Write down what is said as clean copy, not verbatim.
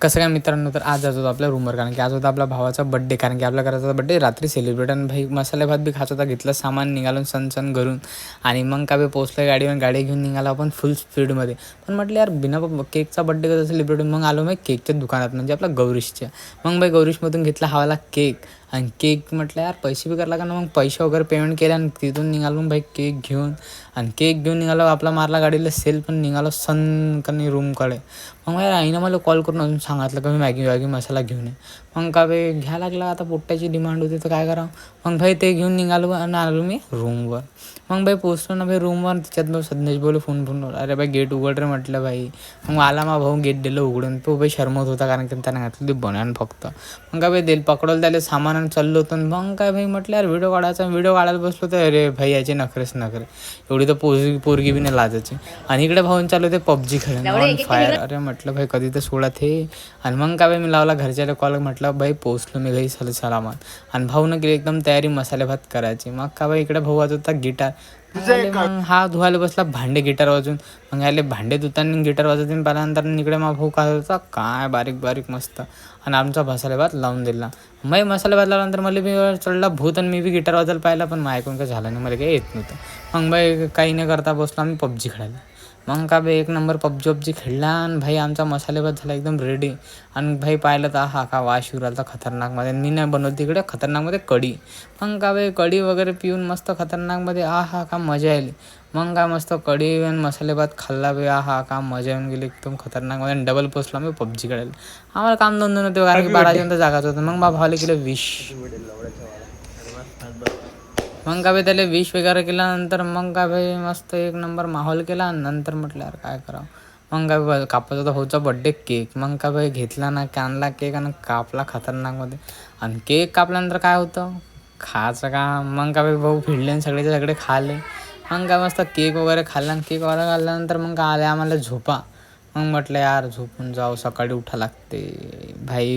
कसं काय मित्रांनो, तर आज जात होतो आपल्या रूमवर, कारण की आज होता आपल्या भावाचा बड्डे. कारण की आपल्या घराचा बड्डे रात्री सेलिब्रेट, आणि भाई मसाले भात बी खात होता. घेतलं सामान, निघालो सण घरून. आणि मग काय पोचलं गाडीवर, गाडी घेऊन निघाला आपण फुल स्पीडमध्ये. पण म्हटलं यार बिना केकचा बड्डे कसं सेलिब्रेट. मग आलो मी केकच्या दुकानात, म्हणजे आपल्या गौरीशच्या. मग भाई गौरीशमधून घेतला हवाला केक. आणि केक म्हटलं यार पैसे बी करायला का ना, मग पैसे वगैरे पेमेंट केले आणि तिथून निघालो मग भाई केक घेऊन. आणि केक घेऊन निघालो, आपला मारला गाडीला सेल, पण निघालो सन कनी रूमकडे. मग माझ्या आईनं मला कॉल करून अजून सांगितलं का मी मॅगी मसाला घेऊन ये. मग का बे घ्या लागला, आता पोट्ट्याची डिमांड होती तर काय करावं. मग भाई ते घेऊन निघालो आणि आलो मी रूमवर. मग भाई पोचलो ना भाई रूमवर, तिच्यात भाऊ सदनेश बोलू फोन अरे भाई गेट उघड रे म्हटलं भाई. मग आला मा भाऊ गेट दिलं उघडून. तो भाई शरमत होता, कारण की त्याने घातलं ते बनान फक्त. मग काय भाई पकडवलं त्याला सामान आणि चाललो होतो. मग काय भाई म्हटलं यार व्हिडिओ काढायला बसलो तर अरे भाई याचे नखरेच नखरे. एवढी तर पोरगी बी नाही लाजायची. आणि इकडे भाऊन चालू होते पबजी खेळणं ऑन फायर. अरे म्हटलं भाई कधी तर सोडत हे. आणि मग काय भाई मी लावला घरच्याला कॉल, म्हटलं भाई पोचलो मी घरी सलामत. आणि भाऊनं केली एकदम तयारी मसाले भात करायची. मग का भाई इकडे भाऊ वाजवता गिटार. मग हा धुवायला बसला भांडे गिटार वाजून. मग याले भांडे धुताना गिटार वाजवते. पाहिल्यानंतर इकडे मग भाऊ काय होता काय बारीक मस्त. आणि आमचा मसाले भात लावून दिला. मग मसाले भात लावल्यानंतर मला बी चढला भूत, आणि मी बी गिटार वाजायला पाहिला, पण मग ऐकून काय झालं नाही, मला काही येत नव्हतं. मग भाई काही नाही करता बसलो आम्ही पबजी खेळायला. मग का भाई एक नंबर पबजी खेळला. आणि भाई आमचा मसाले भात झाला एकदम रेडी. आणि भाई पाहिलं तर हा का वाश उरालता खतरनाकमध्ये. मी नाही बनवत तिकडे खतरनाकमध्ये कढी. मग का भाई कढी वगैरे पिऊन मस्त खतरनाकमध्ये हा का मजा आली. मग काय मस्त कढी आणि मसाले भात खाल्ला बे हा का मजा येऊन गेली एकदम खतरनाकमध्ये. आणि डबल पोचला मी पबजी खेळायला. आम्हाला काम दोन होते, कारण की 12 जागाच होतं. मग भावाला केलं विश. मग का भाई त्याला विश वगैरे केल्यानंतर मग का भाई मस्त एक नंबर माहोल केला. आणि नंतर म्हटलं यार काय करावं. मग काय कापायचा होता भाऊचा बड्डे केक. मग का भाई घेतला ना आणला केक आणि कापला खतरनाकमध्ये. आणि केक कापल्यानंतर काय होतं खायचं का. मग का भाई भाऊ फिरले आणि सगळे खाल्ले. मग काय मस्त केक वगैरे खाल्ला. आणि केक वगैरे खाल्ल्यानंतर मग का आले आम्हाला झोपा. मग म्हटलं यार झोपून जाऊ, सकाळी उठा लागते भाई.